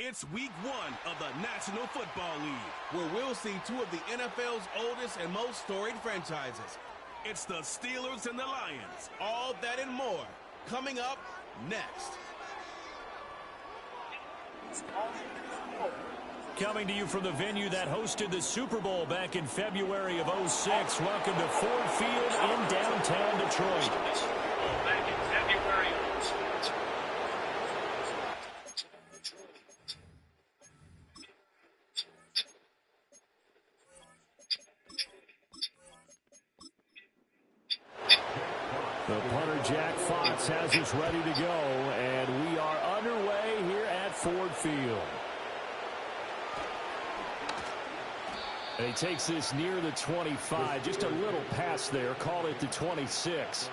It's week 1 of the National Football League, where we'll see two of the NFL's oldest and most storied franchises. It's the Steelers and the Lions. All that and more coming up next. Coming to you from the venue that hosted the Super Bowl back in February of '06. Welcome to Ford Field in downtown Detroit. The punter, Jack Fox, has us ready to go, and we are underway here at Ford Field. And he takes this near the 25, just a little pass there, call it the 26.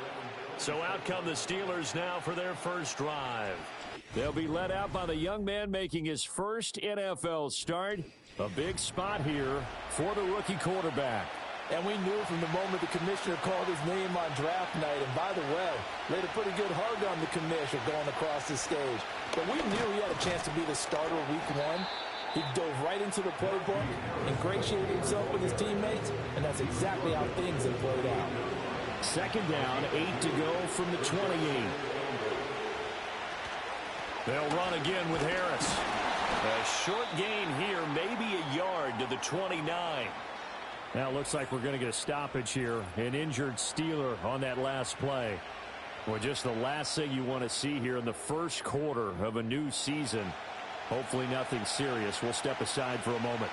So out come the Steelers now for their first drive. They'll be led out by the young man making his first NFL start. A big spot here for the rookie quarterback. And we knew from the moment the commissioner called his name on draft night. And by the way, laid a pretty good hug on the commissioner going across the stage. But we knew he had a chance to be the starter week 1. He dove right into the playbook, ingratiated himself with his teammates, and that's exactly how things have played out. Second down, 8 to go from the 28. They'll run again with Harris. A short gain here, maybe a yard to the 29. Now it looks like we're going to get a stoppage here. An injured Steeler on that last play. Well, just the last thing you want to see here in the first quarter of a new season. Hopefully nothing serious. We'll step aside for a moment.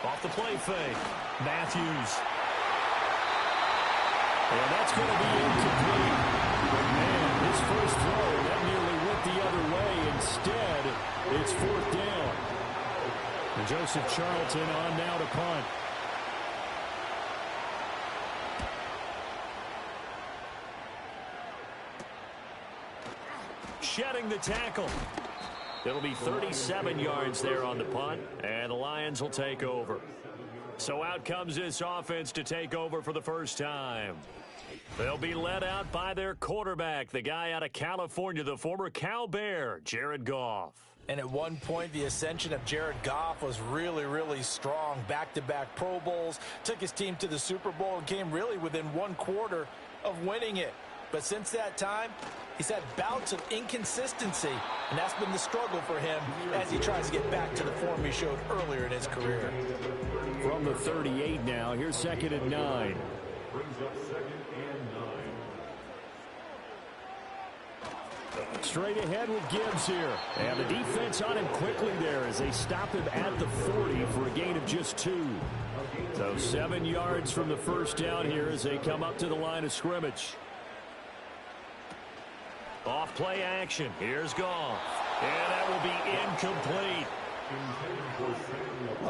Off the play fake. Matthews. And that's going to be incomplete. But man, his first throw, that nearly went the other way. Instead, it's 4th down. And Joseph Charlton on now to punt. Shedding the tackle. It'll be 37 yards there on the punt, and the Lions will take over. So out comes this offense to take over for the first time. They'll be led out by their quarterback, the guy out of California, the former Cal Bear, Jared Goff. And at one point, the ascension of Jared Goff was really, really strong. Back-to-back Pro Bowls, took his team to the Super Bowl, and came really within 1 quarter of winning it. But since that time, he's had bouts of inconsistency, and that's been the struggle for him as he tries to get back to the form he showed earlier in his career. From the 38 now, here's 2nd and 9. Straight ahead with Gibbs here. And the defense on him quickly there as they stop him at the 40 for a gain of just 2. So 7 yards from the first down here as they come up to the line of scrimmage. Off play action. Here's Goff. And that will be incomplete.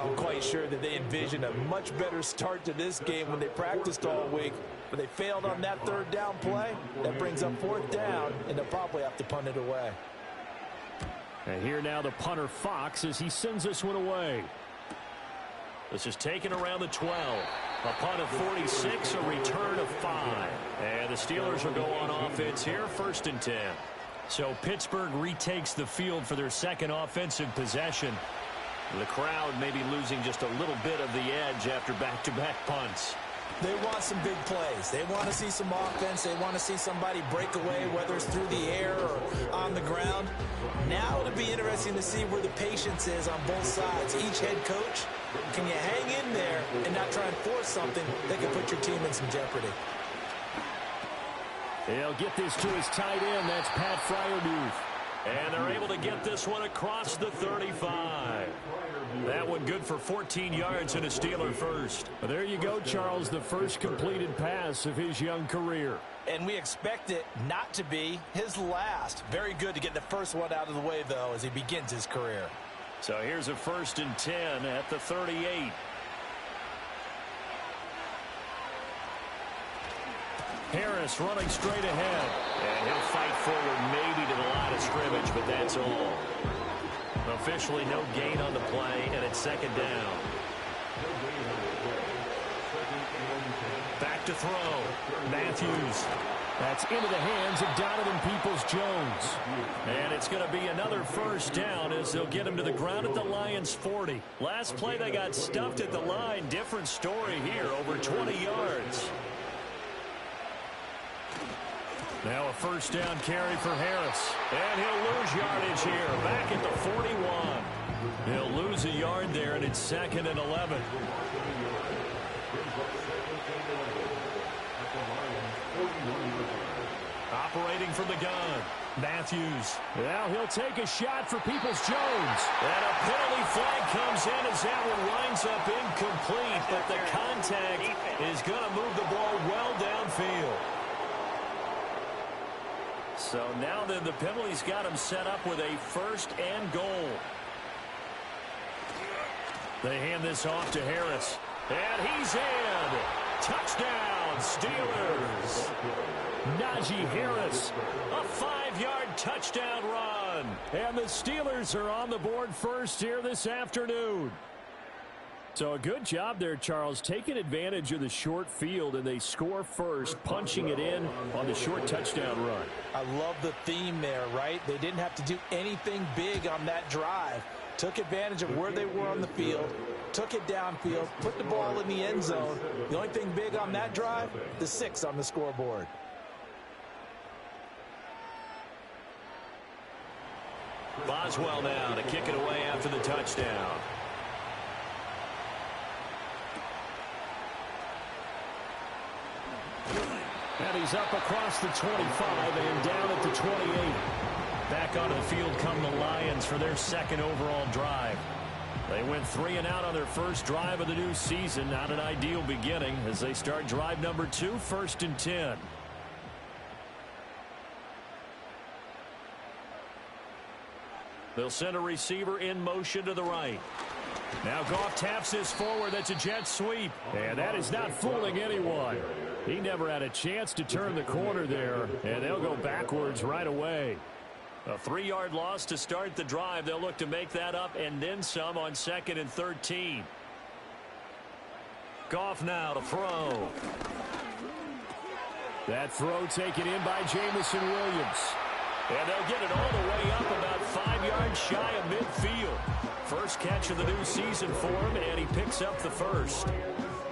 I'm quite sure that they envisioned a much better start to this game when they practiced all week. But they failed on that 3rd down play. That brings up 4th down, and they'll probably have to punt it away. And here now the punter Fox as he sends this one away. This is taken around the 12. A punt of 46, a return of 5. And the Steelers will go on offense here, 1st and 10. So Pittsburgh retakes the field for their second offensive possession. The crowd may be losing just a little bit of the edge after back-to-back punts. They want some big plays. They want to see some offense. They want to see somebody break away, whether it's through the air or on the ground. Now it'll be interesting to see where the patience is on both sides. Each head coach, can you hang in there and not try and force something that could put your team in some jeopardy? He'll get this to his tight end. That's Pat Freiermuth. And they're able to get this one across the 35. That one good for 14 yards and a Steeler first. There you go, Charles, the first completed pass of his young career. And we expect it not to be his last. Very good to get the first one out of the way, though, as he begins his career. So here's a 1st and 10 at the 38. Harris running straight ahead. And he'll fight forward maybe to the line of scrimmage, but that's all. Officially no gain on the play, and it's 2nd down. Back to throw. Matthews. That's into the hands of Donovan Peoples-Jones. And it's going to be another first down as they'll get him to the ground at the Lions' 40. Last play they got stuffed at the line. Different story here, over 20 yards. Now a first down carry for Harris. And he'll lose yardage here, back at the 41. He'll lose a yard there, and it's 2nd and 11. Operating from the gun, Matthews. Now he'll take a shot for Peoples-Jones. And a penalty flag comes in as that one winds up incomplete, but the contact is going to move the ball well downfield. So now then the penalty's got him set up with a 1st and goal. They hand this off to Harris. And he's in. Touchdown, Steelers. Najee Harris, a 5-yard touchdown run. And the Steelers are on the board first here this afternoon. So a good job there, Charles, taking advantage of the short field, and they score first, punching it in on the short touchdown run. I love the theme there, right? They didn't have to do anything big on that drive. Took advantage of where they were on the field, took it downfield, put the ball in the end zone. The only thing big on that drive, the 6 on the scoreboard. Boswell now to kick it away after the touchdown. And he's up across the 25 and down at the 28. Back onto the field come the Lions for their 2nd overall drive. They went 3 and out on their first drive of the new season. Not an ideal beginning as they start drive number 2, 1st and 10. They'll send a receiver in motion to the right. Now Goff taps this forward. That's a jet sweep. And that is not fooling anyone. He never had a chance to turn the corner there. And they'll go backwards right away. A 3-yard loss to start the drive. They'll look to make that up and then some on 2nd and 13. Goff now to throw. That throw taken in by Jamison Williams. And they'll get it all the way up about 5 yards shy of midfield. First catch of the new season for him, and he picks up the first.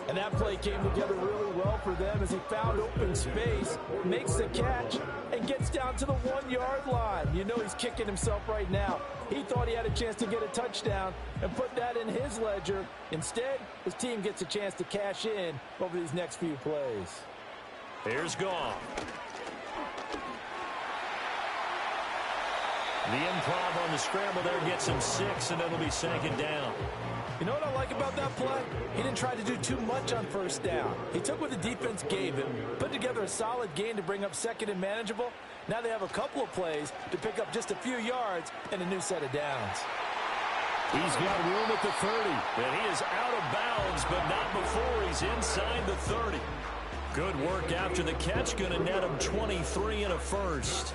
And that play came together really well for them as he found open space, makes the catch, and gets down to the 1-yard line. You know he's kicking himself right now. He thought he had a chance to get a touchdown and put that in his ledger. Instead, his team gets a chance to cash in over these next few plays. Here's Goff. The improv on the scramble there gets him 6, and it'll be 2nd down. You know what I like about that play? He didn't try to do too much on first down. He took what the defense gave him, put together a solid gain to bring up 2nd and manageable. Now they have a couple of plays to pick up just a few yards and a new set of downs. He's got room at the 30, and he is out of bounds, but not before he's inside the 30. Good work after the catch, going to net him 23 and a first.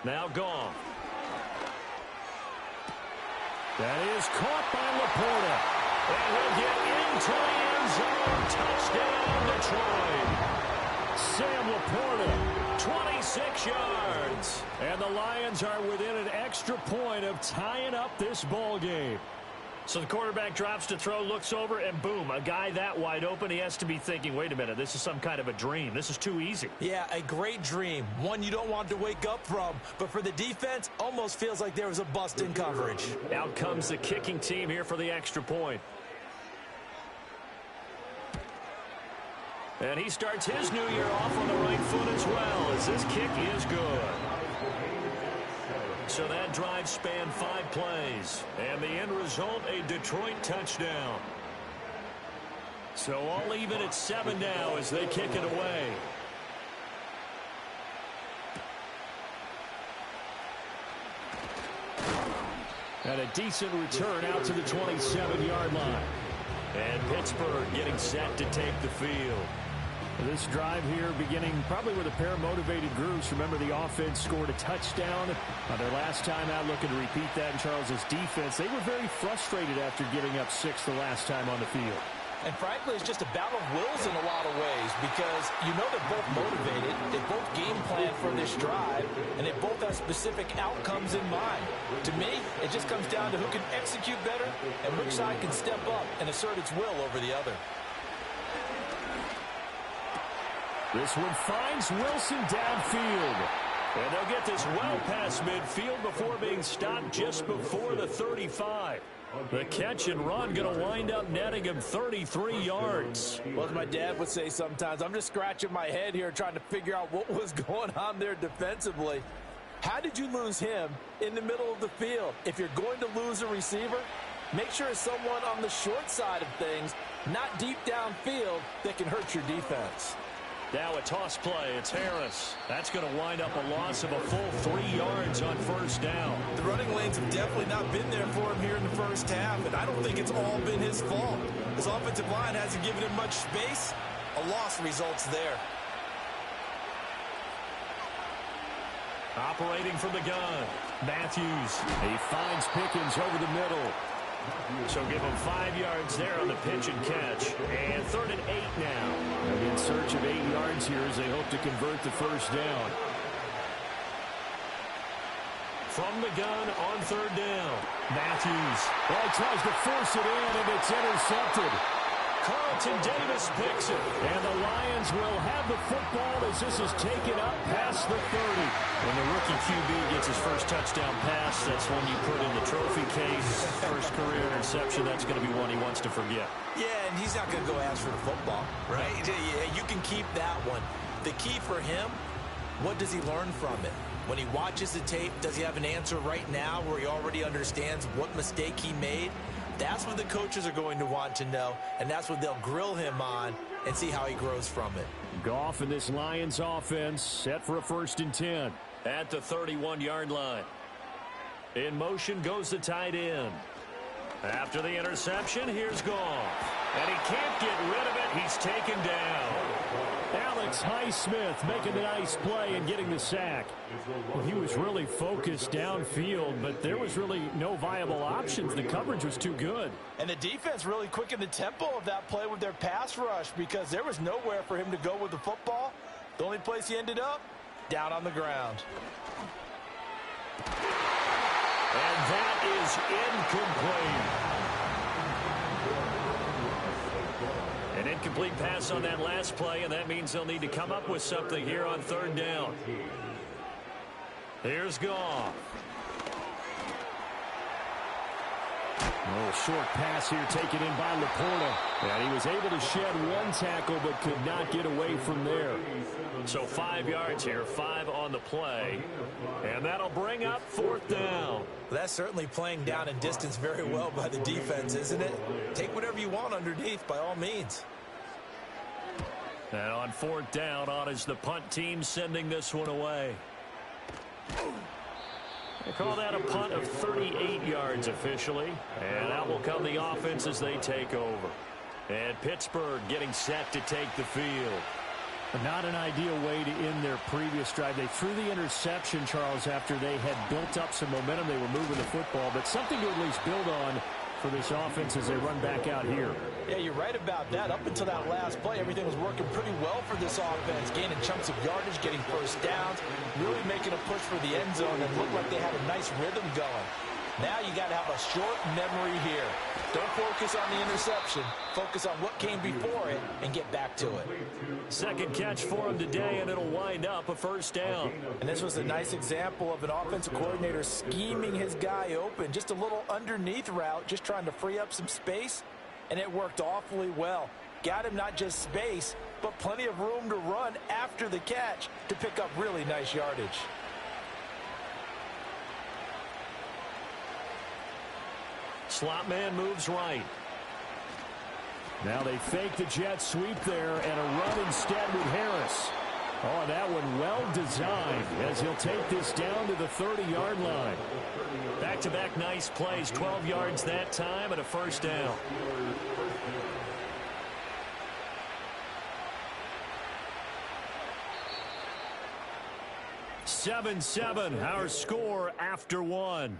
Now Goff. That is caught by Laporta. And he'll get into the end zone. Touchdown, Detroit. Sam Laporta, 26 yards. And the Lions are within an extra point of tying up this ball game. So the quarterback drops to throw, looks over, and boom, a guy that wide open, he has to be thinking, wait a minute, this is some kind of a dream. This is too easy. Yeah, a great dream. One you don't want to wake up from. But for the defense, almost feels like there was a bust in coverage. Out comes the kicking team here for the extra point. And he starts his new year off on the right foot as well, as this kick is good. So that drive spanned 5 plays. And the end result, a Detroit touchdown. So all even at 7 now as they kick it away. And a decent return out to the 27-yard line. And Pittsburgh getting set to take the field. This drive here beginning probably with a pair of motivated groups. Remember, the offense scored a touchdown their last time out, looking to repeat that in Charles's defense. They were very frustrated after giving up 6 the last time on the field. And frankly, it's just a battle of wills in a lot of ways because you know they're both motivated, they both game plan for this drive, and they both have specific outcomes in mind. To me, it just comes down to who can execute better and which side can step up and assert its will over the other. This one finds Wilson downfield. And they'll get this well past midfield before being stopped just before the 35. The catch and run going to wind up netting him 33 yards. Well, as my dad would say sometimes, I'm just scratching my head here trying to figure out what was going on there defensively. How did you lose him in the middle of the field? If you're going to lose a receiver, make sure it's someone on the short side of things, not deep downfield, that can hurt your defense. Now a toss play. It's Harris. That's going to wind up a loss of a full 3 yards on first down. The running lanes have definitely not been there for him here in the first half, and I don't think it's all been his fault. His offensive line hasn't given him much space. A loss results there. Operating from the gun, Matthews. He finds Pickens over the middle. So give him 5 yards there on the pitch and catch. And 3rd and 8 now. In search of 8 yards here as they hope to convert the first down. From the gun on 3rd down. Matthews. Well, he tries to force it in, and it's intercepted. Carlton Davis picks it. And the Lions will have the football as this is taken up past the 30. When the rookie QB gets his first touchdown pass, that's one you put in the trophy case. First career interception, that's going to be one he wants to forget. Yeah, and he's not going to go ask for the football, right? Yeah, you can keep that one. The key for him, what does he learn from it? When he watches the tape, does he have an answer right now where he already understands what mistake he made? That's what the coaches are going to want to know, and that's what they'll grill him on and see how he grows from it. Goff and this Lions offense set for a 1st and 10 at the 31-yard line. In motion goes the tight end. After the interception, here's Goff. And he can't get rid of it. He's taken down. Alex Highsmith making the nice play and getting the sack. Well, he was really focused downfield, but there was really no viable options. The coverage was too good. And the defense really quickened the tempo of that play with their pass rush because there was nowhere for him to go with the football. The only place he ended up, down on the ground. And that is incomplete. An incomplete pass on that last play, and that means they'll need to come up with something here on 3rd down. Here's Goff. A little short pass here taken in by Laporta. And he was able to shed one tackle but could not get away from there. So 5 yards here, 5 on the play. And that'll bring up 4th down. That's certainly playing down and distance very well by the defense, isn't it? Take whatever you want underneath by all means. And on 4th down, on is the punt team sending this one away. They call that a punt of 38 yards officially. And out will come the offense as they take over. And Pittsburgh getting set to take the field. Not an ideal way to end their previous drive. They threw the interception, Charles, after they had built up some momentum. They were moving the football, but something to at least build on for this offense as they run back out here. Yeah, you're right about that. Up until that last play, everything was working pretty well for this offense, gaining chunks of yardage, getting first downs, really making a push for the end zone, and looked like they had a nice rhythm going. Now you got to have a short memory here. Don't focus on the interception. Focus on what came before it and get back to it. Second catch for him today, and it'll wind up a first down. And this was a nice example of an offensive coordinator scheming his guy open. Just a little underneath route, just trying to free up some space, and it worked awfully well. Got him not just space, but plenty of room to run after the catch to pick up really nice yardage. Slot man moves right. Now they fake the jet sweep there and a run instead with Harris. Oh, that one well designed as he'll take this down to the 30-yard line. Back-to-back nice plays, 12 yards that time and a first down. 7-7, our score after one.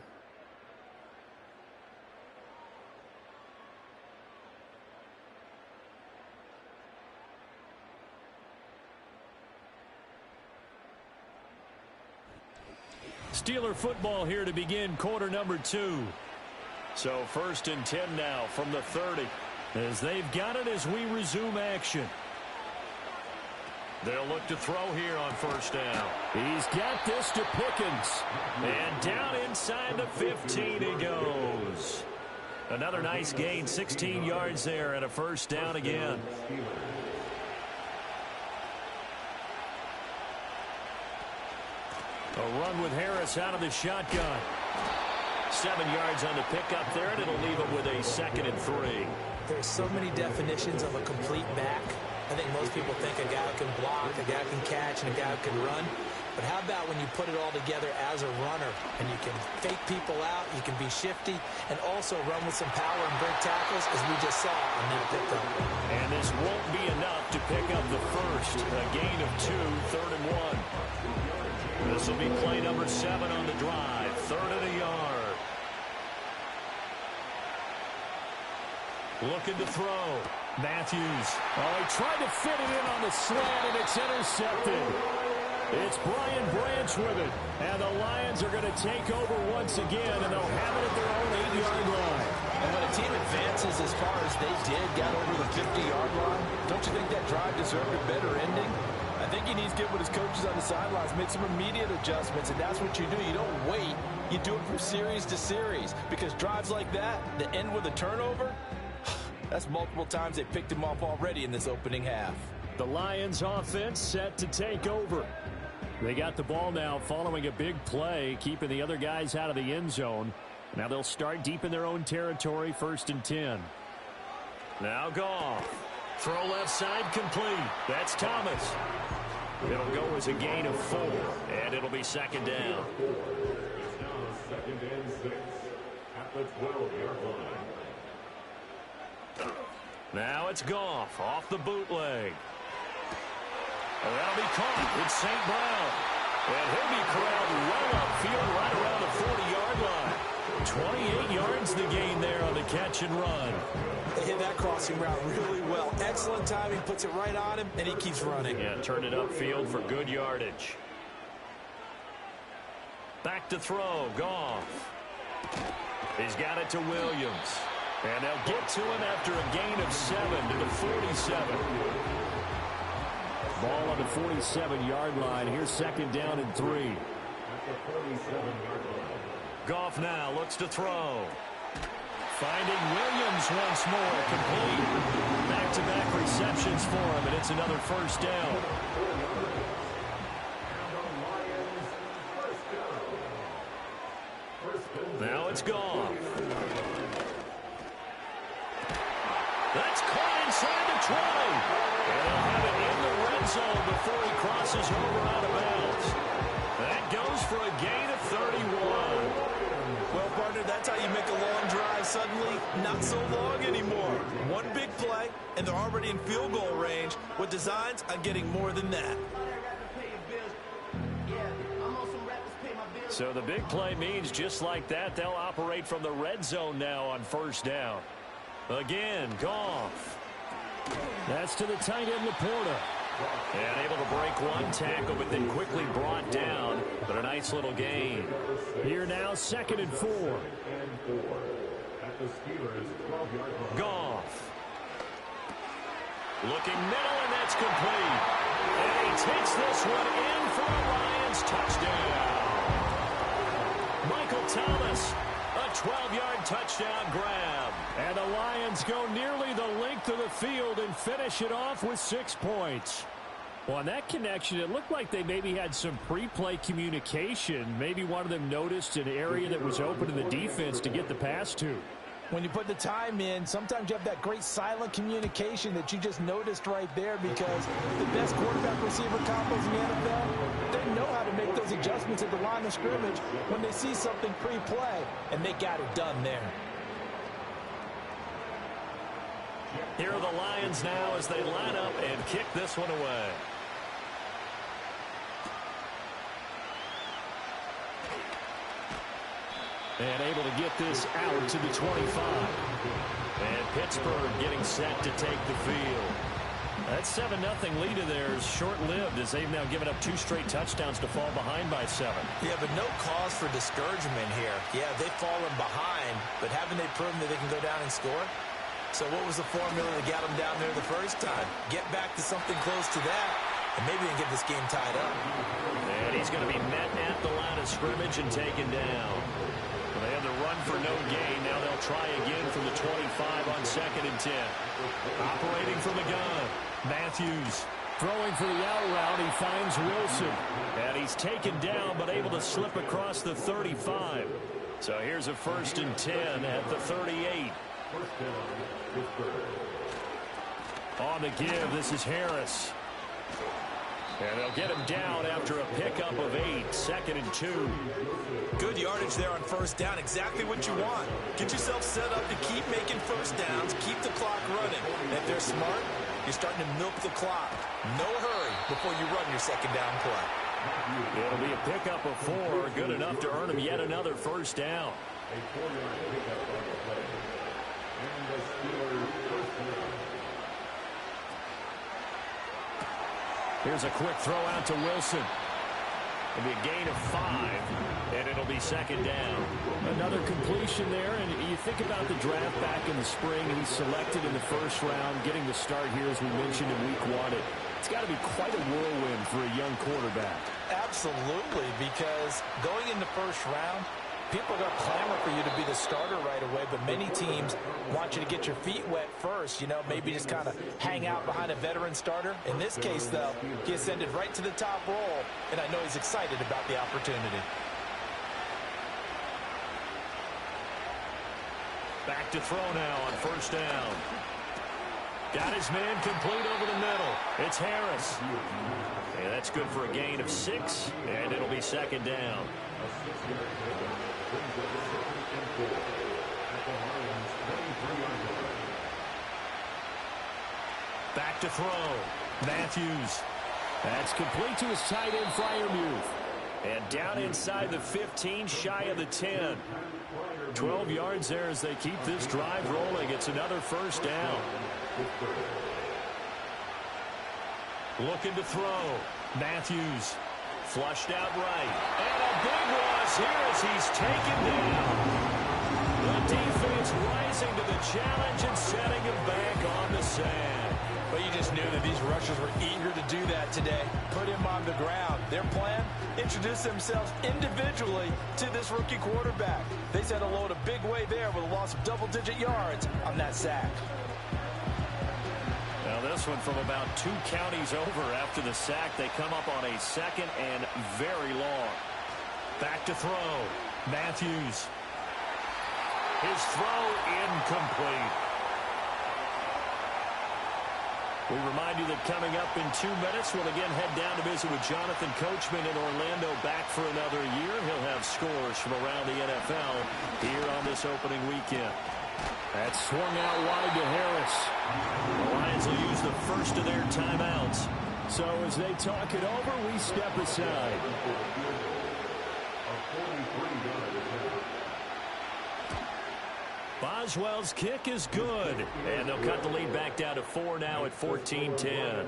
Steeler football here to begin quarter number 2. So 1st and 10 now from the 30 as they've got it as we resume action. They'll look to throw here on 1st down. He's got this to Pickens. And down inside the 15 he goes. Another nice gain, 16 yards there and a 1st down again. A run with Harris out of the shotgun. 7 yards on the pickup there, and it'll leave him with a 2nd and 3. There's so many definitions of a complete back. I think most people think a guy who can block, a guy who can catch, and a guy who can run. But how about when you put it all together as a runner, and you can fake people out, you can be shifty, and also run with some power and break tackles, as we just saw on that pickup. And this won't be enough to pick up the first. A gain of 2, 3rd and 1. This will be play number 7 on the drive, 3rd and a yard. Looking to throw. Matthews. Oh, he tried to fit it in on the slant, and it's intercepted. It's Brian Branch with it. And the Lions are going to take over once again, and they'll have it at their own 8-yard line. And when a team advances as far as they did, got over the 50-yard line, don't you think that drive deserved a better ending? I think he needs to get with his coaches on the sidelines, make some immediate adjustments, and that's what you do. You don't wait. You do it from series to series, because drives like that, that end with a turnover, that's multiple times they picked him off already in this opening half. The Lions offense set to take over. They got the ball now following a big play, keeping the other guys out of the end zone. Now they'll start deep in their own territory, 1st and 10. Now Goff. Throw left side complete. That's Thomas. It'll go as a gain of 4, and it'll be 2nd down. It's now 2nd and 6 at the 12-yard line. Now it's Goff off the bootleg. That'll be caught. It's St. Brown. And he'll be corralled well upfield right around the 40-yard line. 28 yards the gain there on the catch and run. They hit that crossing route really well. Excellent timing, puts it right on him, and he keeps running. Yeah, turned it upfield for good yardage. Back to throw, Goff. He's got it to Williams. And they'll get to him after a gain of 7 to the 47. Ball on the 47-yard line. Here's 2nd down and 3. At the 47-yard line. Goff now looks to throw. Finding Williams once more, complete. Back-to-back receptions for him, and it's another 1st down. Now it's Goff. That's caught inside the 20. And they'll have it in the red zone before he crosses over out of bounds. That goes for a gain of 31. Well, partner, that's how you make a long drive suddenly not so long anymore. One big play, and they're already in field goal range with designs on getting more than that. So the big play means just like that, they'll operate from the red zone now on 1st down. Again, Goff. That's to the tight end, Laporta. And able to break one tackle, but then quickly brought down. But a nice little gain. Here now, 2nd and 4. Goff. Looking middle, and that's complete. And he takes this one in for a Lions touchdown. Michael Thomas, a 12-yard touchdown grab. And the Lions go nearly the length of the field and finish it off with 6 points. Well, on that connection, it looked like they maybe had some pre-play communication. Maybe one of them noticed an area that was open in the defense to get the pass to. When you put the time in, sometimes you have that great silent communication that you just noticed right there, because the best quarterback-receiver combos in the NFL, they know how to make those adjustments at the line of scrimmage when they see something pre-play, and they got it done there. Here are the Lions now as they line up and kick this one away. And able to get this out to the 25. And Pittsburgh getting set to take the field. That 7-0 lead of theirs short-lived as they've now given up 2 straight touchdowns to fall behind by 7. Yeah, but no cause for discouragement here. Yeah, they've fallen behind, but haven't they proven that they can go down and score? So what was the formula that got them down there the first time? Get back to something close to that, and maybe they can get this game tied up. And he's going to be met at the line of scrimmage and taken down. They have the run for no gain. Now they'll try again from the 25 on 2nd and 10. Operating from the gun. Matthews throwing for the out route. He finds Wilson. And he's taken down but able to slip across the 35. So here's a 1st and 10 at the 38. On the give, this is Harris. And they'll get him down after a pickup of 8. 2nd and 2. Good yardage there on 1st down. Exactly what you want. Get yourself set up to keep making 1st downs. Keep the clock running. And if they're smart, you're starting to milk the clock. No hurry before you run your 2nd down play. It'll be a pickup of 4. Good enough to earn him yet another 1st down. A 4-yard pickup on the play. And the Steelers' 1st down. Here's a quick throw out to Wilson. It'll be a gain of 5, and it'll be 2nd down. Another completion there, and you think about the draft back in the spring. He's selected in the 1st round, getting the start here, as we mentioned, in week 1. It's got to be quite a whirlwind for a young quarterback. Absolutely, because going in the 1st round, people are going to clamor for you to be the starter right away, but many teams want you to get your feet wet first, you know, maybe just kind of hang out behind a veteran starter. In this case, though, he ascended right to the top role, and I know he's excited about the opportunity. Back to throw now on 1st down. Got his man complete over the middle. It's Harris. And that's good for a gain of 6, and it'll be 2nd down. Back to throw. Matthews. That's complete to his tight end, Freiermuth. And down inside the 15, shy of the 10. 12 yards there as they keep this drive rolling. It's another 1st down. Looking to throw. Matthews. Flushed out right. And a big loss here as he's taken down. The defense rising to the challenge and setting him back on the sand. But you just knew that these rushers were eager to do that today. Put him on the ground. Their plan? Introduce themselves individually to this rookie quarterback. They said hello in a big way there with a loss of double-digit yards on that sack. Now this one from about 2 counties over after the sack. They come up on a 2nd and very long. Back to throw. Matthews. His throw incomplete. We remind you that coming up in 2 minutes, we'll again head down to visit with Jonathan Coachman in Orlando, back for another year. He'll have scores from around the NFL here on this opening weekend. That swung out wide to Harris. The Lions will use the first of their timeouts. So as they talk it over, we step aside. Boswell's kick is good. And they'll cut the lead back down to 4 now at 14-10.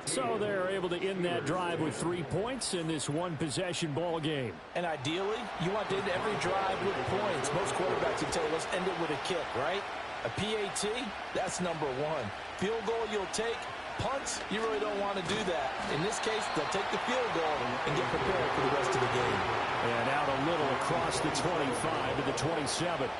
So they're able to end that drive with 3 points in this one-possession ball game. And ideally, you want to end every drive with points. Most quarterbacks would tell you, let's end it with a kick, right? A PAT, that's number 1. Field goal you'll take. Punts, you really don't want to do that. In this case, they'll take the field goal and get prepared for the rest of the game. And out a little across the 25 to the 27.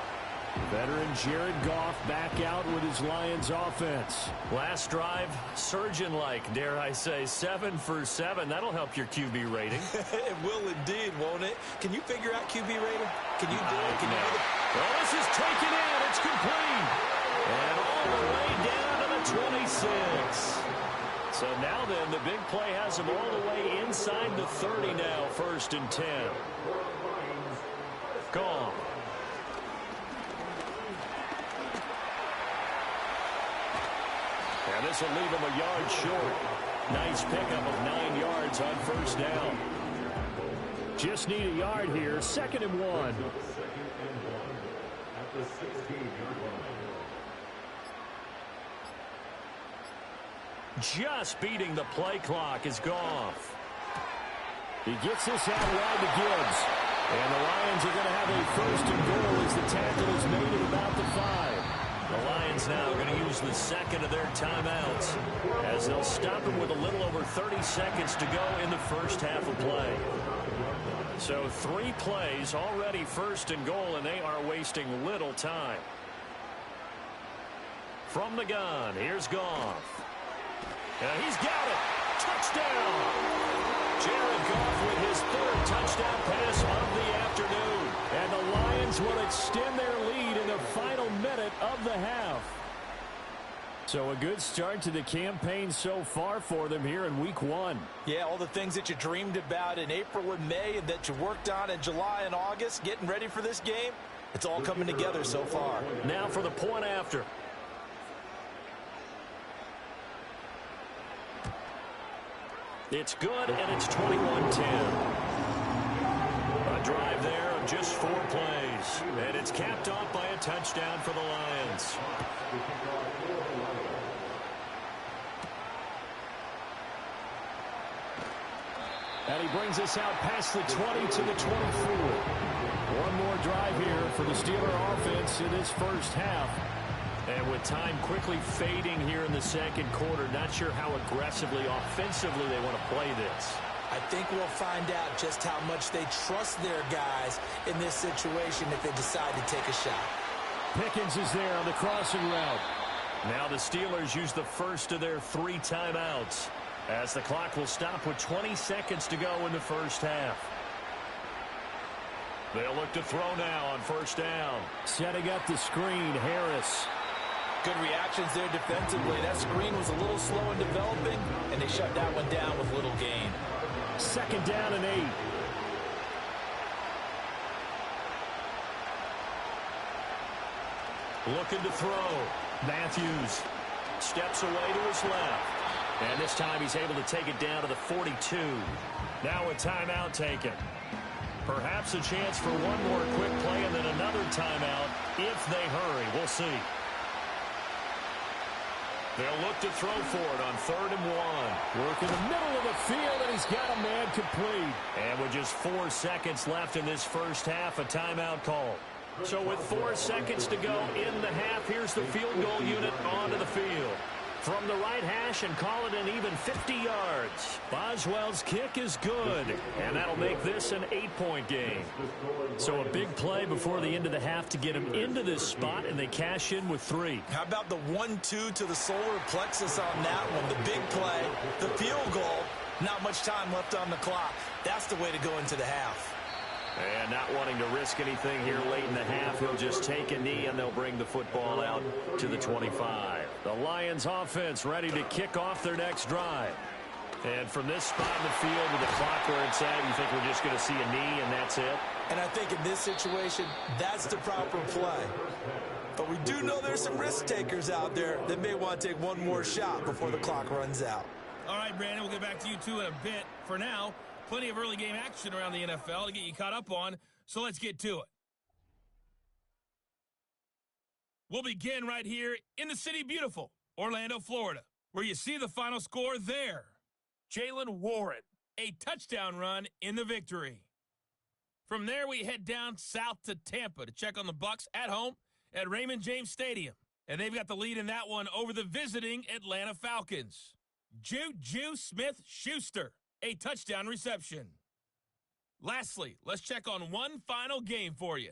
Veteran Jared Goff back out with his Lions offense. Last drive, surgeon-like, dare I say, 7 for 7. That'll help your QB rating. It will indeed, won't it? Can you figure out QB rating? Can you do it? Can you do it? Well, this is taken in. It's complete. And all the way down to the 26. So now then, the big play has him all the way inside the 30 now, 1st and 10. Gone. And this will leave him a yard short. Nice pickup of 9 yards on 1st down. Just need a yard here, 2nd and 1. and 1 at the 16-yard line. Just beating the play clock is Goff. He gets this out wide to Gibbs. And the Lions are going to have a first and goal as the tackle is made at about the 5. The Lions now going to use the second of their timeouts as they'll stop him with a little over 30 seconds to go in the first half of play. So 3 plays already first and goal, and they are wasting little time. From the gun, here's Goff. And he's got it. Touchdown. Jared Goff with his 3rd touchdown pass of the afternoon. And the Lions will extend their lead in the final minute of the half. So a good start to the campaign so far for them here in week 1. Yeah, all the things that you dreamed about in April and May and that you worked on in July and August, getting ready for this game, it's all coming together so far. Now for the point after. It's good, and it's 21-10. A drive there of just 4 plays. And it's capped off by a touchdown for the Lions. And he brings us out past the 20 to the 24. One more drive here for the Steeler offense in this first half. And with time quickly fading here in the second quarter, not sure how aggressively, offensively they want to play this. I think we'll find out just how much they trust their guys in this situation if they decide to take a shot. Pickens is there on the crossing route. Now the Steelers use the first of their 3 timeouts as the clock will stop with 20 seconds to go in the first half. They'll look to throw now on first down. Setting up the screen, Harris. Good reactions there defensively. That screen was a little slow in developing, and they shut that one down with little gain. Second down and 8. Looking to throw. Matthews steps away to his left. And this time he's able to take it down to the 42. Now a timeout taken. Perhaps a chance for one more quick play and then another timeout if they hurry. We'll see. They'll look to throw for it on 3rd and 1. Work in the middle of the field, and he's got a man complete. And with just 4 seconds left in this first half, a timeout call. So with 4 seconds to go in the half, here's the field goal unit onto the field. From the right hash and call it an even 50 yards. Boswell's kick is good, and that'll make this an 8-point game. So a big play before the end of the half to get him into this spot, and they cash in with 3. How about the 1-2 to the solar plexus on that one? The big play, the field goal, not much time left on the clock. That's the way to go into the half. And not wanting to risk anything here late in the half, he'll just take a knee, and they'll bring the football out to the 25. The Lions offense ready to kick off their next drive. And from this spot in the field with the clock where it's at, you think we're just going to see a knee and that's it? And I think in this situation, that's the proper play. But we do know there's some risk takers out there that may want to take one more shot before the clock runs out. All right, Brandon, we'll get back to you two in a bit. For now, plenty of early game action around the NFL to get you caught up on, so let's get to it. We'll begin right here in the city beautiful, Orlando, Florida, where you see the final score there. Jaylen Warren, a touchdown run in the victory. From there, we head down south to Tampa to check on the Bucs at home at Raymond James Stadium. And they've got the lead in that one over the visiting Atlanta Falcons. Juju Smith-Schuster, a touchdown reception. Lastly, let's check on one final game for you.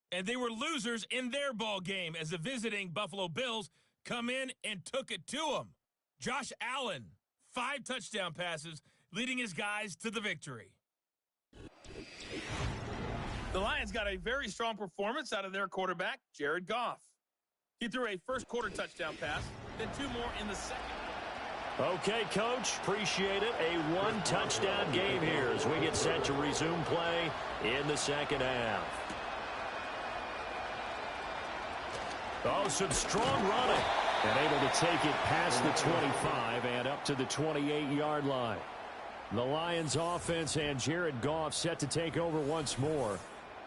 And they were losers in their ball game as the visiting Buffalo Bills come in and took it to them. Josh Allen, 5 touchdown passes, leading his guys to the victory. The Lions got a very strong performance out of their quarterback, Jared Goff. He threw a first-quarter touchdown pass, then 2 more in the second. Okay, Coach, appreciate it. A 1-touchdown game here as we get set to resume play in the second half. Oh, some strong running. And able to take it past the 25 and up to the 28-yard line. The Lions offense and Jared Goff set to take over once more.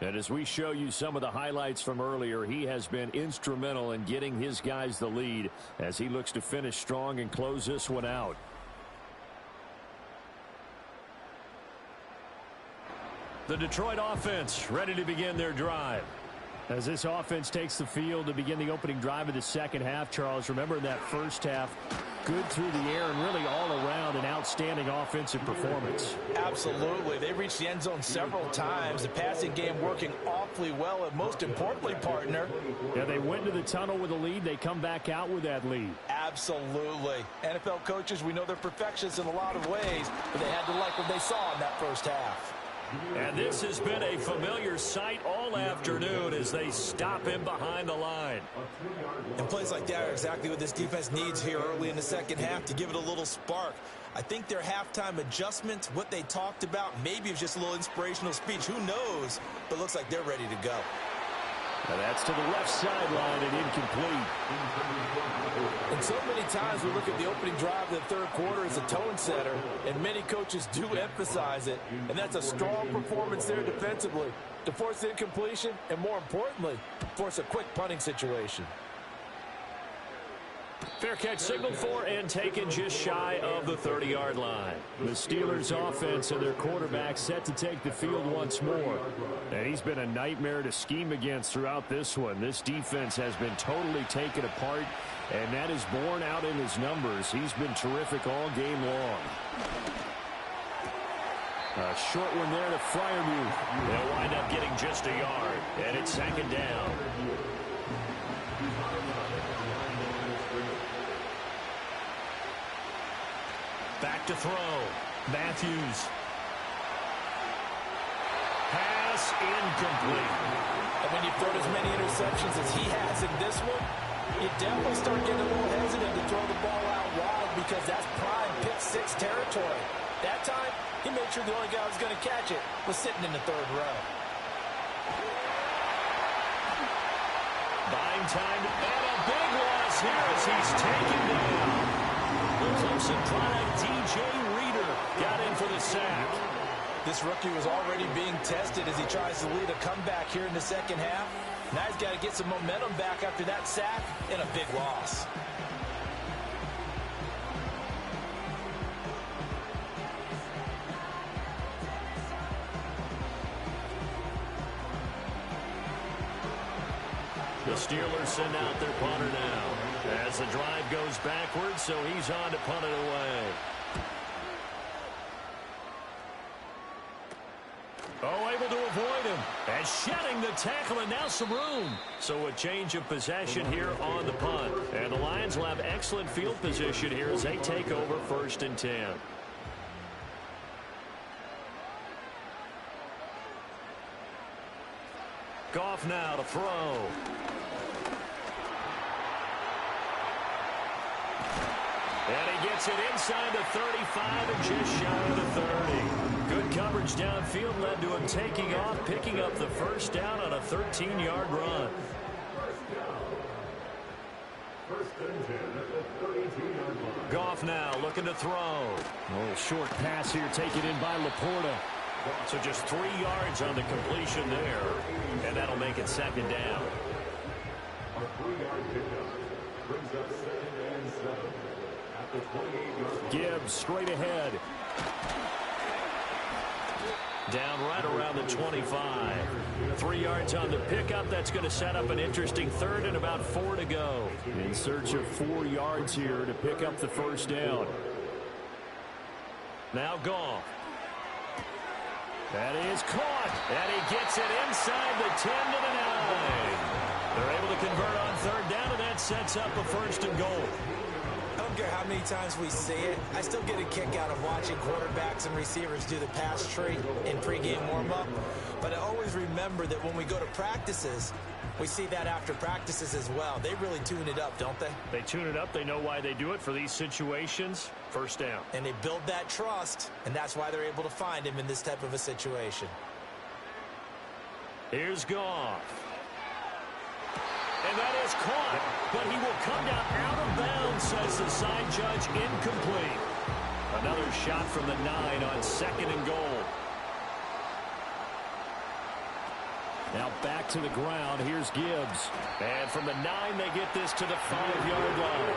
And as we show you some of the highlights from earlier, he has been instrumental in getting his guys the lead as he looks to finish strong and close this one out. The Detroit offense ready to begin their drive. As this offense takes the field to begin the opening drive of the second half, Charles, remember in that first half, good through the air and really all around an outstanding offensive performance. Absolutely. They reached the end zone several times. The passing game working awfully well, and most importantly, partner. Yeah, they went to the tunnel with a lead. They come back out with that lead. Absolutely. NFL coaches, we know they're perfectionists in a lot of ways, but they had to like what they saw in that first half. And this has been a familiar sight all afternoon as they stop him behind the line. And plays like that are exactly what this defense needs here early in the second half to give it a little spark. I think their halftime adjustment, what they talked about, maybe it was just a little inspirational speech. Who knows? But it looks like they're ready to go. Now that's to the left sideline and incomplete. And so many times we look at the opening drive of the third quarter as a tone setter, and many coaches do emphasize it. And that's a strong performance there defensively to force the incompletion and, more importantly, force a quick punting situation. Fair catch signaled for and taken just shy of the 30-yard line. The Steelers offense and their quarterback set to take the field once more. And he's been a nightmare to scheme against throughout this one. This defense has been totally taken apart, and that is borne out in his numbers. He's been terrific all game long. A short one there to Freiermuth. They'll wind up getting just a yard, and it's second down. Back to throw. Matthews. Pass incomplete. And when you've thrown as many interceptions as he has in this one, you definitely start getting a little hesitant to throw the ball out wide because that's prime pick six territory. That time, he made sure the only guy who was going to catch it was sitting in the third row. Buying time and a big loss here as he's taken down. The Clemson product, DJ Reader, got in for the sack. This rookie was already being tested as he tries to lead a comeback here in the second half. Now he's got to get some momentum back after that sack and a big loss. The Steelers send out their punter now as the drive goes backwards, so he's on to punt it away. Oh, able to avoid him. And shedding the tackle, and now some room. So a change of possession here on the punt. And the Lions will have excellent field position here as they take over 1st and 10. Goff now to throw. And he gets it inside the 35 and just shy of the 30. Good coverage downfield led to him taking off, picking up the first down on a 13-yard run. Goff now looking to throw. A little short pass here taken in by Laporta. So just 3 yards on the completion there. And that'll make it second down. A 3-yard pickup brings up 2nd and 7 at the 28-yard line. Gibbs straight ahead. Down right around the 25. 3 yards on the pickup. That's going to set up an interesting third and about 4 to go. In search of 4 yards here to pick up the first down. Now Goff. That is caught. And he gets it inside the 10 to the 9. They're able to convert on third down, and that sets up a 1st and goal. I don't care how many times we see it. I still get a kick out of watching quarterbacks and receivers do the pass tree in pregame warm-up. But I always remember that when we go to practices, we see that after practices as well. They really tune it up, don't they? They tune it up. They know why they do it for these situations. First down. And they build that trust, and that's why they're able to find him in this type of a situation. Here's Goff. And that is caught, but he will come down out of bounds, says the side judge, incomplete. Another shot from the 9 on 2nd and goal. to the ground. Here's Gibbs. And from the 9, they get this to the 5-yard line.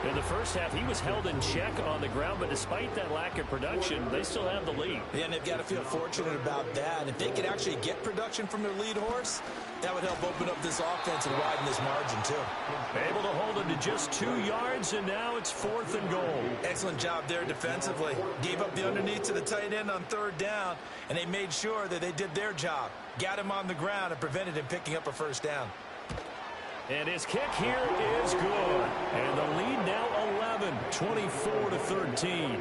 In the first half, he was held in check on the ground, but despite that lack of production, they still have the lead. Yeah, and they've got to feel fortunate about that. If they could actually get production from their lead horse, that would help open up this offense and widen this margin, too. Able to hold him to just 2 yards, and now it's 4th and goal. Excellent job there defensively. Gave up the underneath to the tight end on 3rd down, and they made sure that they did their job. Got him on the ground and prevented him picking up a 1st down. And his kick here is good. And the lead now 11, 24-13.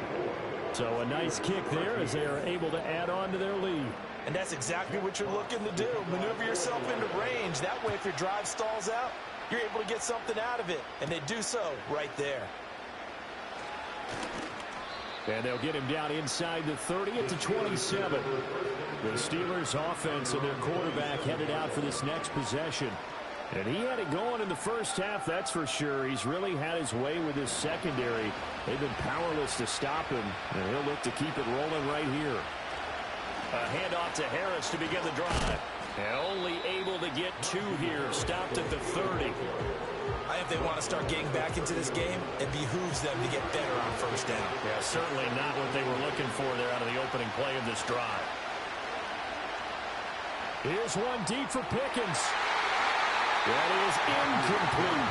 So a nice kick there as they are able to add on to their lead. And that's exactly what you're looking to do. Maneuver yourself into range. That way, if your drive stalls out, you're able to get something out of it. And they do so right there. And they'll get him down inside the 30 at the 27. The Steelers offense and their quarterback headed out for this next possession. And he had it going in the first half, that's for sure. He's really had his way with his secondary. They've been powerless to stop him, and he'll look to keep it rolling right here. A handoff to Harris to begin the drive. And only able to get 2 here, stopped at the 30. I think they want to start getting back into this game. It behooves them to get better on 1st down. Yeah, certainly not what they were looking for there out of the opening play of this drive. Here's one deep for Pickens. That is incomplete.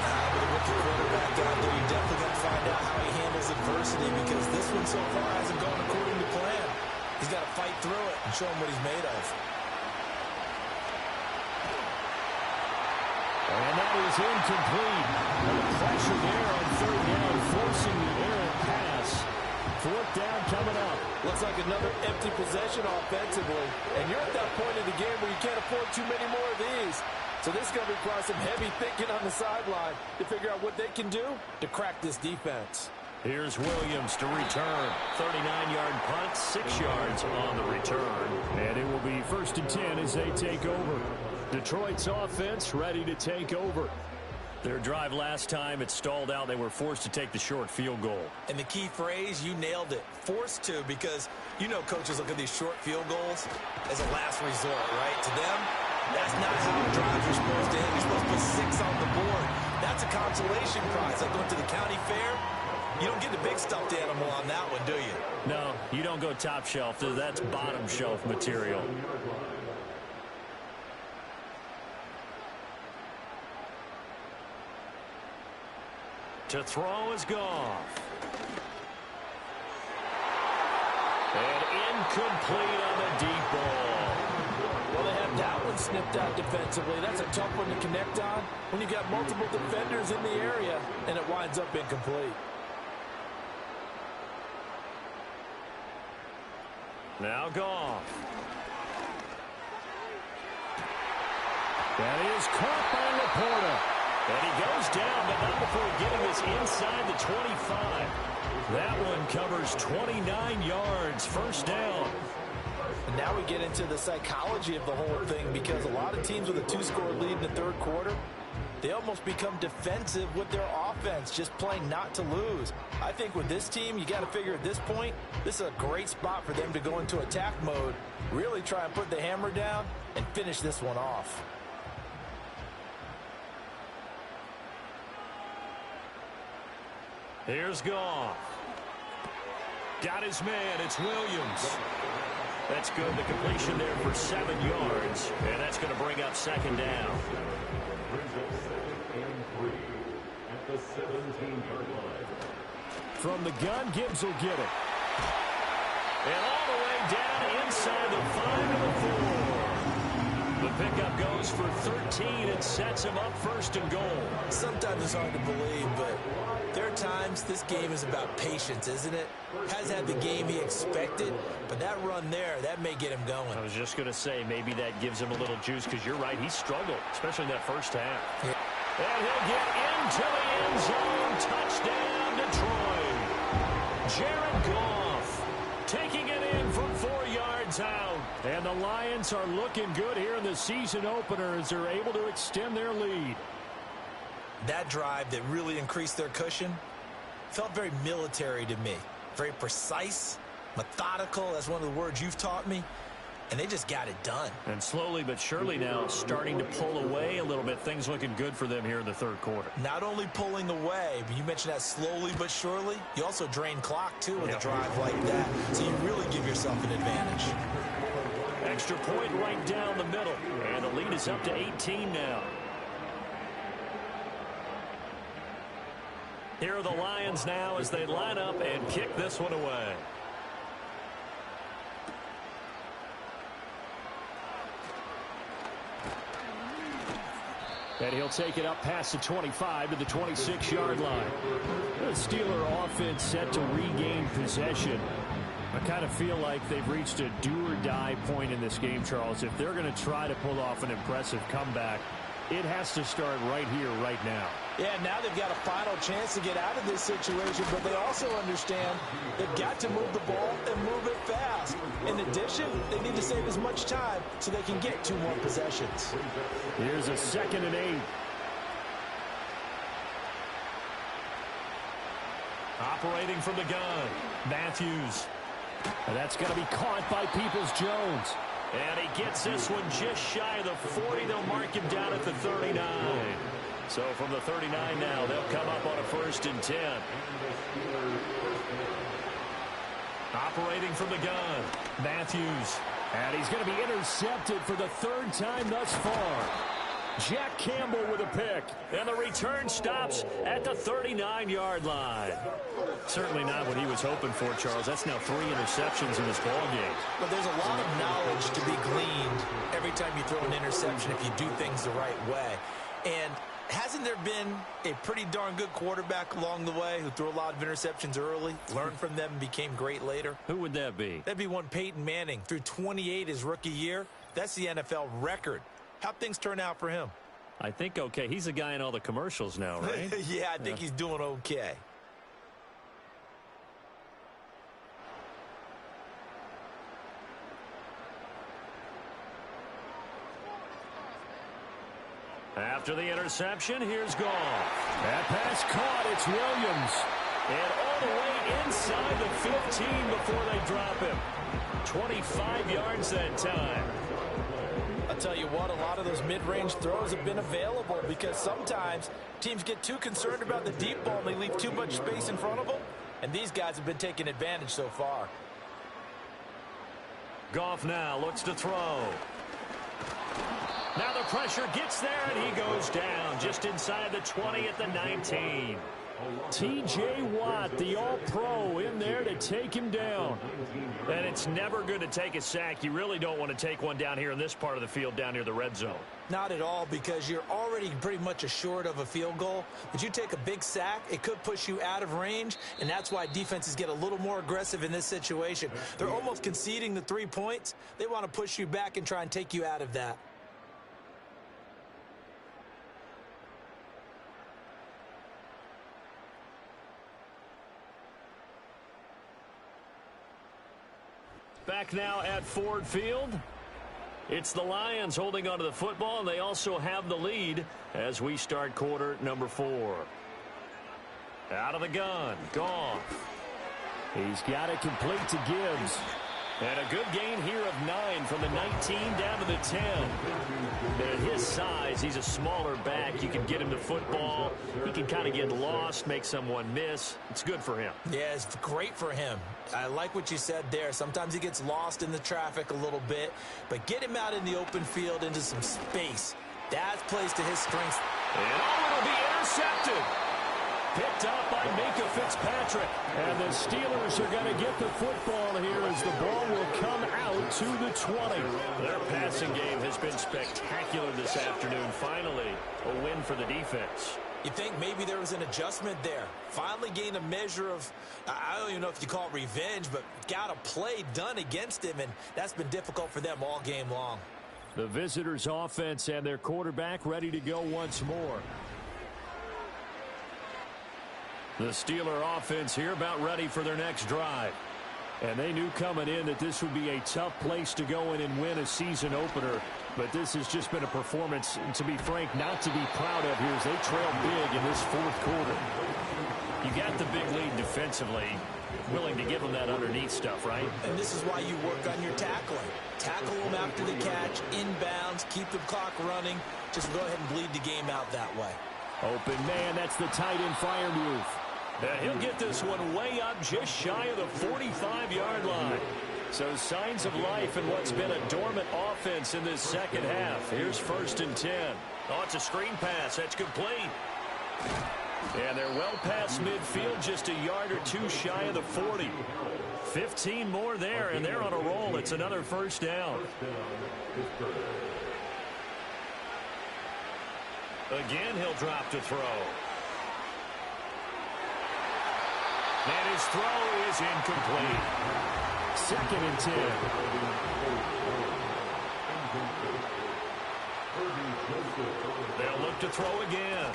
With a rookie quarterback out there, you're definitely going to find out how he handles adversity because this one so far hasn't gone according to plan. He's got to fight through it and show him what he's made of. And that is incomplete. And the pressure there on 3rd down, forcing the errant pass. 4th down coming up. Looks like another empty possession offensively. And you're at that point in the game where you can't afford too many more of these. So this is going to require some heavy thinking on the sideline to figure out what they can do to crack this defense. Here's Williams to return. 39-yard punt, 6 yards on the return. And it will be 1st and 10 as they take over. Detroit's offense ready to take over. Their drive last time, it stalled out. They were forced to take the short field goal. And the key phrase, you nailed it. Forced to, because you know coaches look at these short field goals as a last resort, right? To them, that's not how drives are supposed to end. You're supposed to put 6 on the board. That's a consolation prize. Like going to the county fair, you don't get the big stuffed animal on that one, do you? No, you don't go top shelf. That's bottom shelf material. To throw is Goff. And incomplete on the deep ball. Well, they have that one snipped out defensively. That's a tough one to connect on when you've got multiple defenders in the area, and it winds up incomplete. Now Goff. That is caught by Laporta. And he goes down, but not before getting this inside the 25. That one covers 29 yards, 1st down. And now we get into the psychology of the whole thing because a lot of teams with a 2-score lead in the 3rd quarter, they almost become defensive with their offense, just playing not to lose. I think with this team, you got to figure at this point, this is a great spot for them to go into attack mode, really try and put the hammer down and finish this one off. Here's Goff. Got his man. It's Williams. That's good. The completion there for 7 yards. And that's going to bring up 2nd down. Brings up 2nd and 3 at the 17-yard line. From the gun, Gibbs will get it. And all the way down inside the 5 to the 4. The pickup goes for 13 and sets him up 1st and goal. Sometimes it's hard to believe, but there are times this game is about patience, isn't it? Has had the game he expected, but that run there, that may get him going. I was just going to say, maybe that gives him a little juice because you're right, he struggled, especially in that first half. Yeah. And he'll get into the end zone. Touchdown, Detroit. Jared Goff taking it in from 4 yards out. And the Lions are looking good here in the season opener as they're able to extend their lead. That drive that really increased their cushion felt very military to me. Very precise, methodical. That's one of the words you've taught me. and they just got it done. And slowly but surely now starting to pull away a little bit. Things looking good for them here in the third quarter. Not only pulling away, but you mentioned that slowly but surely. You also drain clock, too, with a drive like that. So you really give yourself an advantage. Extra point right down the middle. And the lead is up to 18 now. Here are the Lions now as they line up and kick this one away. And he'll take it up past the 25 to the 26-yard line. The Steeler offense set to regain possession. I kind of feel like they've reached a do-or-die point in this game, Charles. If they're going to try to pull off an impressive comeback, it has to start right here, right now. Yeah, now they've got a final chance to get out of this situation, but they also understand they've got to move the ball and move it fast. In addition, they need to save as much time so they can get 2 more possessions. Here's a 2nd and 8. Operating from the gun, Matthews. And that's going to be caught by Peoples-Jones. And he gets this one just shy of the 40. They'll mark him down at the 39. So from the 39 now, they'll come up on a 1st and 10. Operating from the gun, Matthews. And he's going to be intercepted for the 3rd time thus far. Jack Campbell with a pick. And the return stops at the 39-yard line. Certainly not what he was hoping for, Charles. That's now 3 interceptions in this ballgame. But there's a lot of knowledge to be gleaned every time you throw an interception if you do things the right way. And hasn't there been a pretty darn good quarterback along the way who threw a lot of interceptions early, learned from them, and became great later? Who would that be? That'd be one Peyton Manning. Threw 28 his rookie year. That's the NFL record. How'd things turn out for him? I think okay. He's the guy in all the commercials now, right? Yeah, I think he's doing okay. After the interception, here's Goff. That pass caught. It's Williams. And all the way inside the 15 before they drop him. 25 yards that time. I'll tell you what, a lot of those mid-range throws have been available because sometimes teams get too concerned about the deep ball and they leave too much space in front of them. And these guys have been taking advantage so far. Goff now looks to throw. Now the pressure gets there, and he goes down just inside the 20 at the 19. T.J. Watt, the all-pro, in there to take him down. And it's never good to take a sack. You really don't want to take one down here in this part of the field, down near the red zone. Not at all, because you're already pretty much assured of a field goal. But you take a big sack, it could push you out of range, and that's why defenses get a little more aggressive in this situation. They're almost conceding the 3 points. They want to push you back and try and take you out of that. Back now at Ford Field. It's the Lions holding onto the football, and they also have the lead as we start quarter number 4. Out of the gun, Goff. He's got it complete to Gibbs. And a good gain here of 9 from the 19 down to the 10. And at his size, he's a smaller back. You can get him the football. He can kind of get lost, make someone miss. It's good for him. Yeah, it's great for him. I like what you said there. Sometimes he gets lost in the traffic a little bit, but get him out in the open field into some space. That plays to his strengths. And it'll be intercepted. Picked up by Minkah Fitzpatrick. And the Steelers are going to get the football here as the ball will come out to the 20. Their passing game has been spectacular this afternoon. Finally, a win for the defense. You think maybe there was an adjustment there. Finally gained a measure of, I don't even know if you call it revenge, but got a play done against him, and that's been difficult for them all game long. The visitors' offense and their quarterback ready to go once more. The Steeler offense here about ready for their next drive. And they knew coming in that this would be a tough place to go in and win a season opener. But this has just been a performance, to be frank, not to be proud of here as they trail big in this fourth quarter. You got the big lead defensively. Willing to give them that underneath stuff, right? And this is why you work on your tackling. Tackle them after the catch, inbounds, keep the clock running. Just go ahead and bleed the game out that way. Open man, that's the tight end Freiermuth. And he'll get this one way up just shy of the 45-yard line. So signs of life in what's been a dormant offense in this second half. Here's 1st and 10. Oh, it's a screen pass. That's complete. And they're well past midfield, just a yard or two shy of the 40. 15 more there, and they're on a roll. It's another 1st down. Again, he'll drop to throw. And his throw is incomplete. 2nd and 10. They'll look to throw again.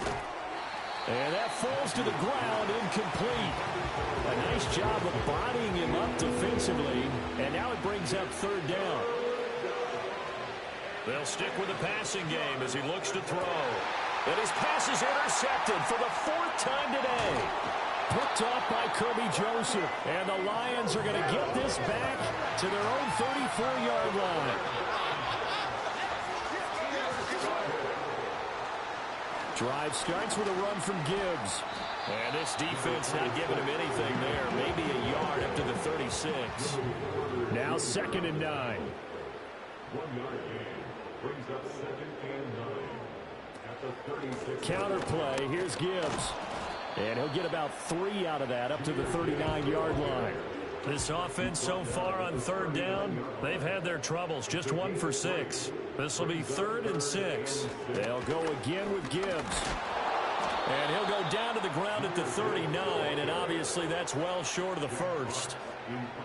And that falls to the ground, incomplete. A nice job of bodying him up defensively. And now it brings up 3rd down. They'll stick with the passing game as he looks to throw. And his pass is intercepted for the 4th time today. Picked off by Kirby Joseph. And the Lions are going to get this back to their own 34-yard line. Drive starts with a run from Gibbs. And this defense not giving him anything there. Maybe a yard up to the 36. Now 2nd and 9. 1 yard gain brings up 2nd and 9. At the 36. Counterplay. Here's Gibbs. And he'll get about 3 out of that up to the 39-yard line. This offense so far on 3rd down, they've had their troubles. Just 1 for 6. This will be 3rd and 6. They'll go again with Gibbs. And he'll go down to the ground at the 39, and obviously that's well short of the 1st.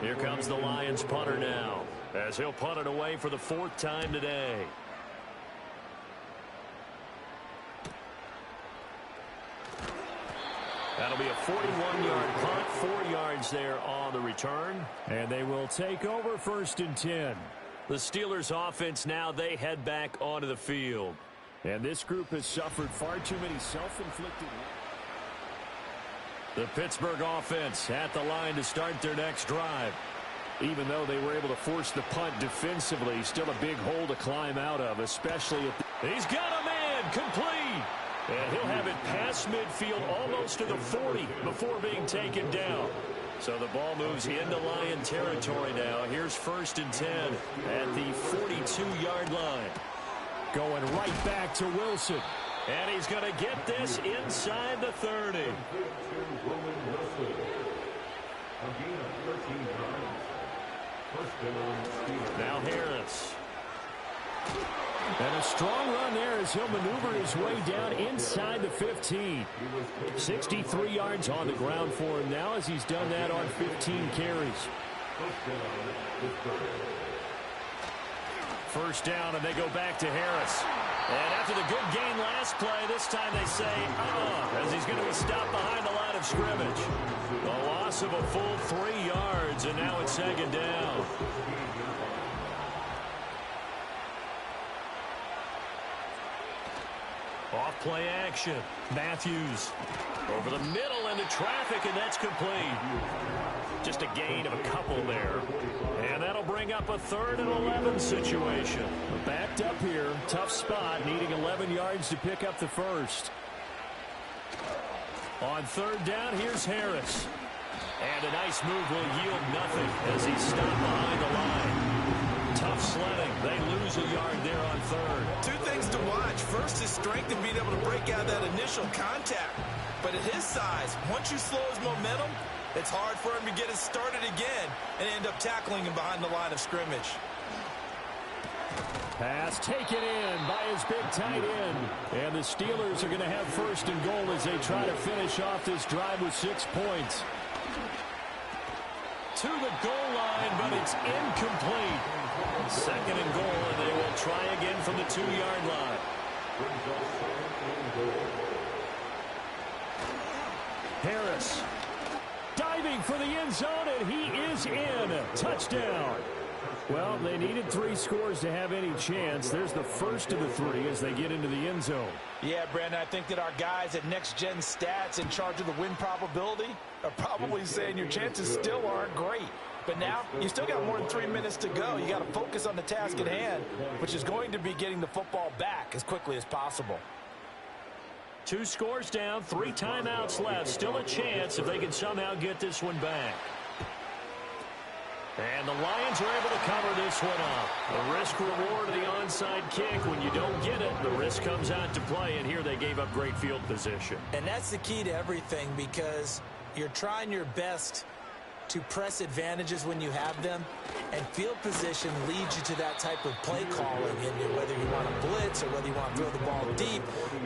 Here comes the Lions punter now, as he'll punt it away for the 4th time today. That'll be a 41-yard punt, 4 yards there on the return. And they will take over 1st and 10. The Steelers offense now, they head back onto the field. And this group has suffered far too many self-inflicted. The Pittsburgh offense at the line to start their next drive. Even though they were able to force the punt defensively, still a big hole to climb out of, especially at the... He's got a man, complete! And he'll have it past midfield almost to the 40 before being taken down. So the ball moves into Lion territory now. Here's 1st and 10 at the 42-yard line. Going right back to Wilson. And he's going to get this inside the 30. Now Harris. And a strong run there as he'll maneuver his way down inside the 15. 63 yards on the ground for him now as he's done that on 15 carries. 1st down, and they go back to Harris. And after the good gain last play, this time they say, as he's going to be stopped behind the line of scrimmage. A loss of a full 3 yards, and now it's 2nd down. Off play action. Matthews over the middle into traffic, and that's complete. Just a gain of a couple there. And that'll bring up a 3rd and 11 situation. Backed up here. Tough spot, needing 11 yards to pick up the 1st. On 3rd down, here's Harris. And a nice move will yield nothing as he's stopped behind the line. Tough sledding. They lose a yard there on 3rd. 2 things to watch. First, his strength in being able to break out that initial contact. But at his size, once you slow his momentum, it's hard for him to get it started again and end up tackling him behind the line of scrimmage. Pass taken in by his big tight end. And the Steelers are going to have 1st and goal as they try to finish off this drive with 6 points. To the goal line, but it's incomplete. 2nd and goal, and they will try again from the 2-yard line. Harris diving for the end zone, and he is in. Touchdown. Well, they needed 3 scores to have any chance. There's the first of the 3 as they get into the end zone. Yeah, Brandon, I think that our guys at Next Gen Stats in charge of the win probability are probably saying your chances still aren't great. But now, you still got more than 3 minutes to go. You got to focus on the task at hand, which is going to be getting the football back as quickly as possible. 2 scores down, 3 timeouts left. Still a chance if they can somehow get this one back. And the Lions are able to cover this one up. The risk-reward of the onside kick. When you don't get it, the risk comes out to play, and here they gave up great field position. And that's the key to everything, because you're trying your best to press advantages when you have them, and field position leads you to that type of play calling, and whether you want to blitz or whether you want to throw the ball deep,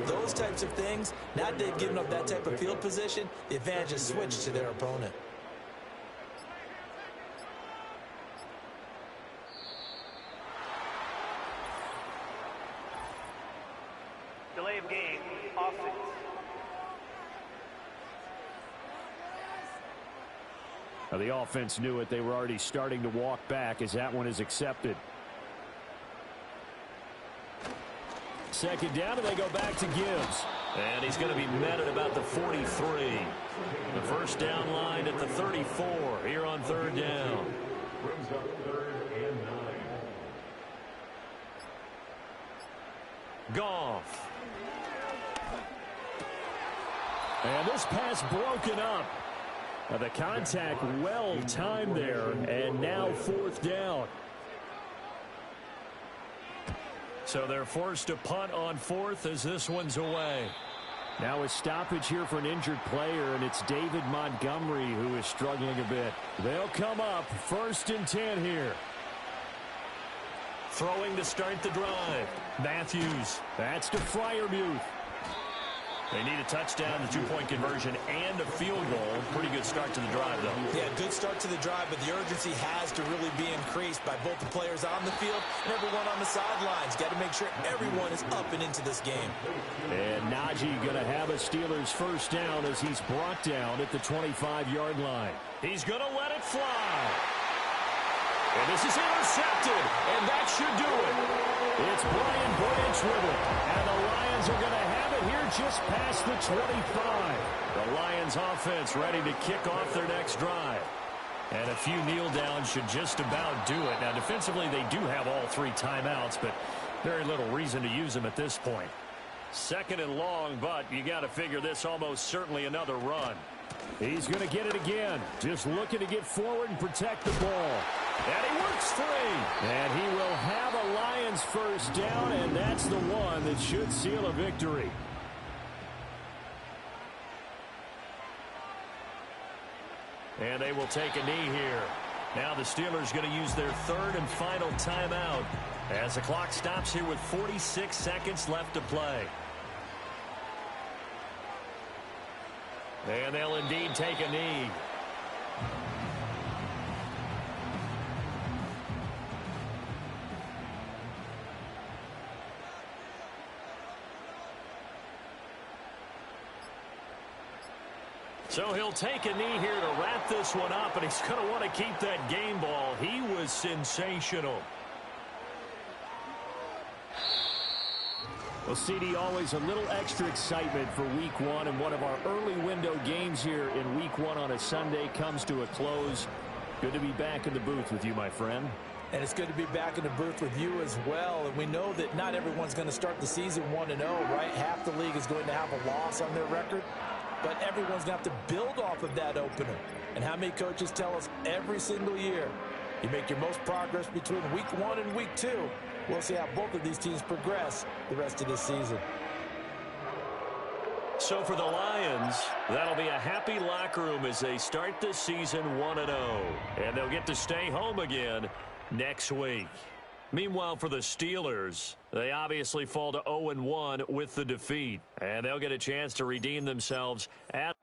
those types of things. Now that they've given up that type of field position, the advantage is switched to their opponent. Delay of game, offense. Now the offense knew it. They were already starting to walk back as that one is accepted. Second down, and they go back to Gibbs. And he's going to be met at about the 43. The first down line at the 34 here on third down. Brings up 3rd and 9. Goff. And this pass broken up. The contact well timed there, and now 4th down. So they're forced to punt on 4th as this one's away. Now a stoppage here for an injured player, and it's David Montgomery who is struggling a bit. They'll come up 1st and 10 here. Throwing to start the drive. Matthews. That's to Freiermuth. They need a touchdown, the 2-point conversion, and a field goal. Pretty good start to the drive, though. Yeah, good start to the drive, but the urgency has to really be increased by both the players on the field and everyone on the sidelines. Got to make sure everyone is up and into this game. And Najee going to have a Steelers first down as he's brought down at the 25-yard line. He's going to let it fly. And this is intercepted, and that should do it. It's Brian Branch with it, and the Lions are going to have it here just past the 25. The Lions offense ready to kick off their next drive. And a few kneel downs should just about do it. Now, defensively, they do have all 3 timeouts, but very little reason to use them at this point. 2nd and long, but you got to figure this almost certainly another run. He's going to get it again. Just looking to get forward and protect the ball. And he works free. And he will have a Lions first down, and that's the one that should seal a victory. And they will take a knee here. Now the Steelers going to use their 3rd and final timeout as the clock stops here with 46 seconds left to play. And they'll indeed take a knee. So he'll take a knee here to wrap this one up, and he's going to want to keep that game ball. He was sensational. Well, CD, always a little extra excitement for Week 1, and one of our early window games here in Week 1 on a Sunday comes to a close. Good to be back in the booth with you, my friend. And it's good to be back in the booth with you as well. And we know that not everyone's going to start the season 1-0, right? Half the league is going to have a loss on their record, but everyone's going to have to build off of that opener. And how many coaches tell us every single year, you make your most progress between Week 1 and Week 2. We'll see how both of these teams progress the rest of this season. So for the Lions, that'll be a happy locker room as they start this season 1-0. And they'll get to stay home again next week. Meanwhile, for the Steelers, they obviously fall to 0-1 with the defeat. And they'll get a chance to redeem themselves at